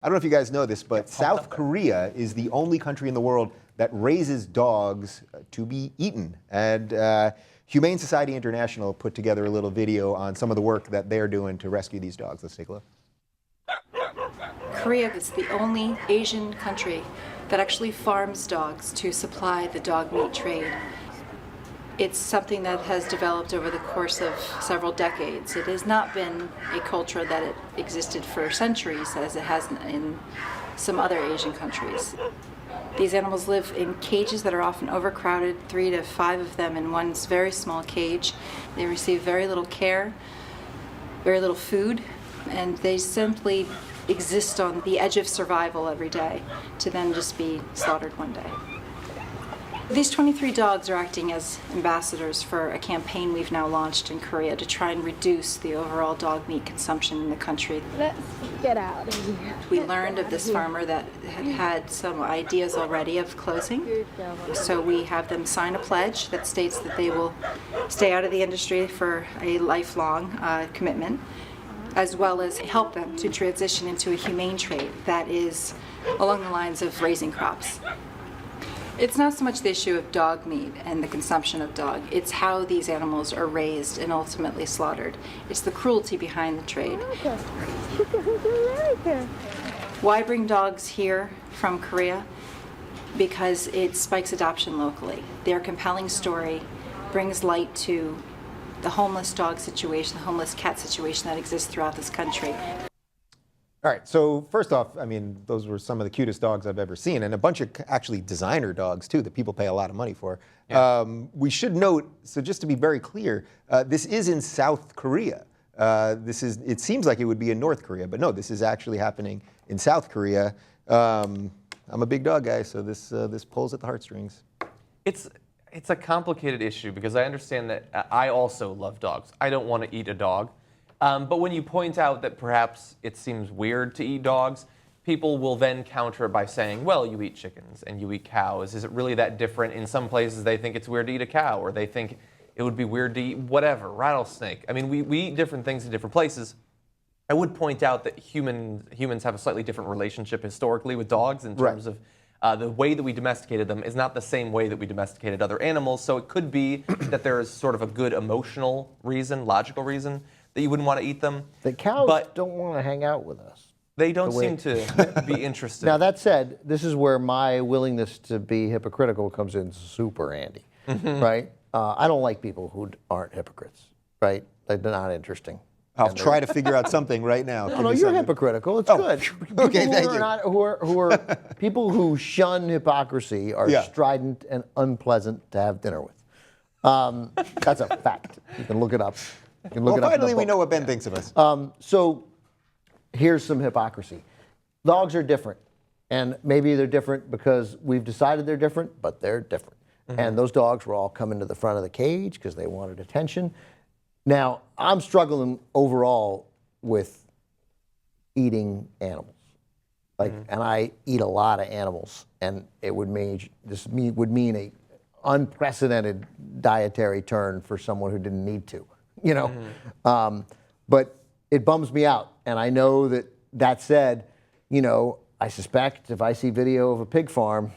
I don't know if you guys know this, but South Korea is the only country in the world that raises dogs to be eaten. And Humane Society International put together a little video on some of the work that they're doing to rescue these dogs. Let's take a look. Korea is the only Asian country that actually farms dogs to supply the dog meat trade. It's something that has developed over the course of several decades. It has not been a culture that it existed for centuries as it has in some other Asian countries. These animals live in cages that are often overcrowded, 3 to 5 of them in one very small cage. They receive very little care, very little food, and they simply exist on the edge of survival every day to then just be slaughtered one day. These 23 dogs are acting as ambassadors for a campaign we've now launched in Korea to try and reduce the overall dog meat consumption in the country. Let's get out of here. We learned of this farmer that had some ideas already of closing, so we have them sign a pledge that states that they will stay out of the industry for a lifelong commitment, as well as help them to transition into a humane trade that is along the lines of raising crops. It's not so much the issue of dog meat and the consumption of dog, it's how these animals are raised and ultimately slaughtered. It's the cruelty behind the trade. Why bring dogs here from Korea? Because it spikes adoption locally. Their compelling story brings light to the homeless dog situation, the homeless cat situation that exists throughout this country. All right, so first off, I mean, those were some of the cutest dogs I've ever seen, and a bunch of actually designer dogs, too, that people pay a lot of money for. Yeah. We should note, so just to be very clear, this is in South Korea. It seems like it would be in North Korea, but no, this is actually happening in South Korea. I'm a big dog guy, so this pulls at the heartstrings. It's a complicated issue because I understand that I also love dogs. I don't want to eat a dog. But when you point out that perhaps it seems weird to eat dogs, people will then counter it by saying, well, you eat chickens and you eat cows. Is it really that different? In some places, they think it's weird to eat a cow, or they think it would be weird to eat whatever, rattlesnake. I mean, we eat different things in different places. I would point out that humans have a slightly different relationship historically with dogs in terms of the way that we domesticated them is not the same way that we domesticated other animals. So it could be that there is sort of a good emotional reason, logical reason, that you wouldn't want to eat them. The cows don't want to hang out with us. They don't seem to be interested. Now, that said, this is where my willingness to be hypocritical comes in super handy, right? I don't like people who aren't hypocrites, right? They're not interesting. I'll try to figure out something right now. No, you're hypocritical. It's good. Okay, thank you. Who are people who shun hypocrisy are strident and unpleasant to have dinner with. That's a fact. You can look it up. Finally, we know what Ben thinks of us. So here's some hypocrisy. Dogs are different. And maybe they're different because we've decided they're different, but they're different. And those dogs were all coming to the front of the cage because they wanted attention. Now, I'm struggling overall with eating animals. And I eat a lot of animals. And it would mean, would mean a unprecedented dietary turn for someone who didn't need to. You know, but it bums me out. And I know that said, you know, I suspect if I see video of a pig farm,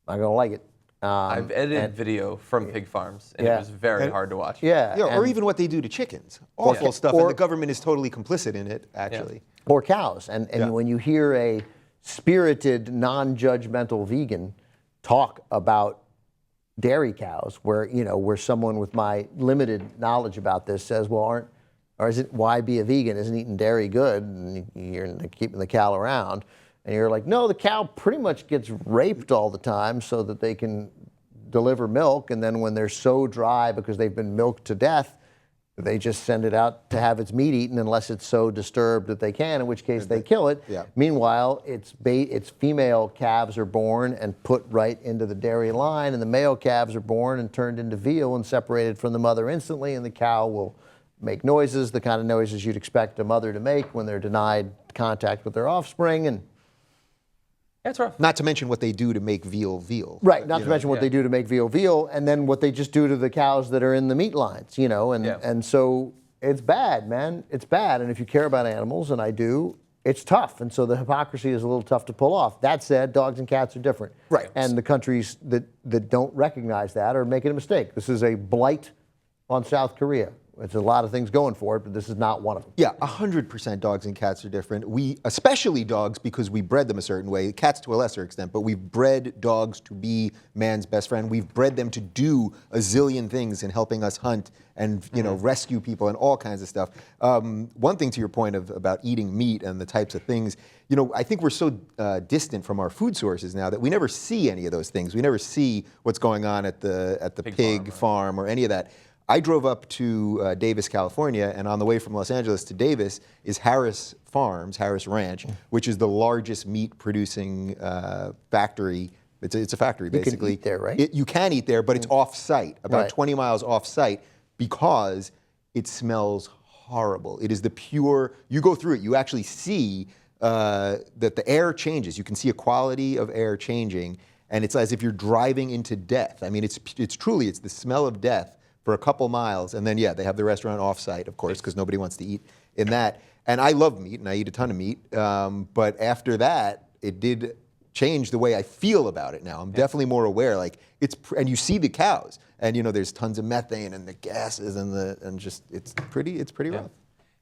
I'm going to like it. I've edited video from pig farms, and it was very hard to watch. Or even what they do to chickens. Awful stuff, and the government is totally complicit in it, actually. Or cows. And when you hear a spirited, non-judgmental vegan talk about dairy cows, where someone with my limited knowledge about this says, well, why be a vegan? Isn't eating dairy good? And you're keeping the cow around. And you're like, no, the cow pretty much gets raped all the time so that they can deliver milk. And then when they're so dry because they've been milked to death, they just send it out to have its meat eaten unless it's so disturbed that they can, in which case they kill it. Meanwhile, its female calves are born and put right into the dairy line, and the male calves are born and turned into veal and separated from the mother instantly, and the cow will make noises, the kind of noises you'd expect a mother to make when they're denied contact with their offspring. And that's rough. Not to mention what they do to make veal. Right, not to mention what they do to make veal, and then what they just do to the cows that are in the meat lines, and so it's bad, man. It's bad, and if you care about animals, and I do, it's tough. And so the hypocrisy is a little tough to pull off. That said, dogs and cats are different. Right. And the countries that don't recognize that are making a mistake. This is a blight on South Korea. It's a lot of things going for it, but this is not one of them. Yeah, 100% dogs and cats are different. We, especially dogs, because we bred them a certain way, cats to a lesser extent, but we've bred dogs to be man's best friend. We've bred them to do a zillion things in helping us hunt and rescue people and all kinds of stuff. One thing to your point about eating meat and the types of things, I think we're so distant from our food sources now that we never see any of those things. We never see what's going on at the pig farm or any of that. I drove up to Davis, California, and on the way from Los Angeles to Davis is Harris Farms, Harris Ranch, which is the largest meat-producing factory. It's a factory, basically. You can eat there, right? You can eat there, but it's off-site, about 20 miles off-site, because it smells horrible. It is the pure, you go through it, you actually see that the air changes. You can see a quality of air changing, and it's as if you're driving into death. I mean, it's truly the smell of death for a couple miles, and then they have the restaurant off-site, of course, because nobody wants to eat in that. And I love meat, and I eat a ton of meat. But after that, it did change the way I feel about it now. I'm definitely more aware. Like and you see the cows, and there's tons of methane and the gases and just it's pretty rough.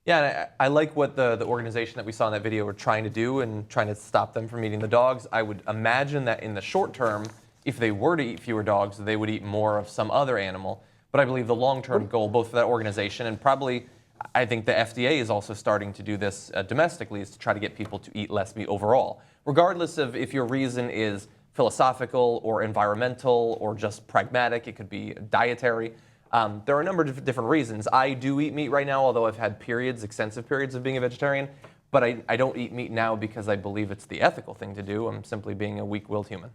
Yeah, and I like what the organization that we saw in that video were trying to do and trying to stop them from eating the dogs. I would imagine that in the short term, if they were to eat fewer dogs, they would eat more of some other animal. But I believe the long-term goal, both for that organization and probably, I think the FDA is also starting to do this domestically, is to try to get people to eat less meat overall. Regardless of if your reason is philosophical or environmental or just pragmatic, it could be dietary. There are a number of different reasons. I do eat meat right now, although I've had extensive periods of being a vegetarian. But I don't eat meat now because I believe it's the ethical thing to do. I'm simply being a weak-willed human.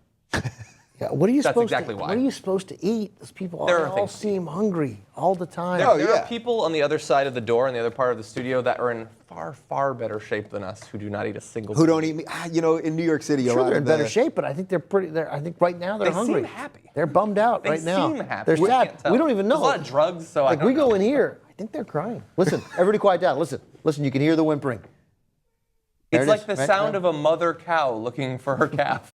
Yeah, what are you That's supposed exactly to? why. What are you supposed to eat? Those people There are all things. seem hungry all the time. There are people on the other side of the door, in the other part of the studio, that are in far, far better shape than us, who do not eat a single. Who don't eat meat? In New York City, a Sure, lot they're of in better shape, but I think they're pretty. I think right now they're hungry. They seem happy. They're bummed out They right now. seem happy. They're We sad. can't tell. We don't even know. There's a lot of drugs, so I like don't we go know. in here, I think they're crying. Listen, everybody, quiet down. Listen. You can hear the whimpering. There It's it like is, the right? sound of a mother cow looking for her calf.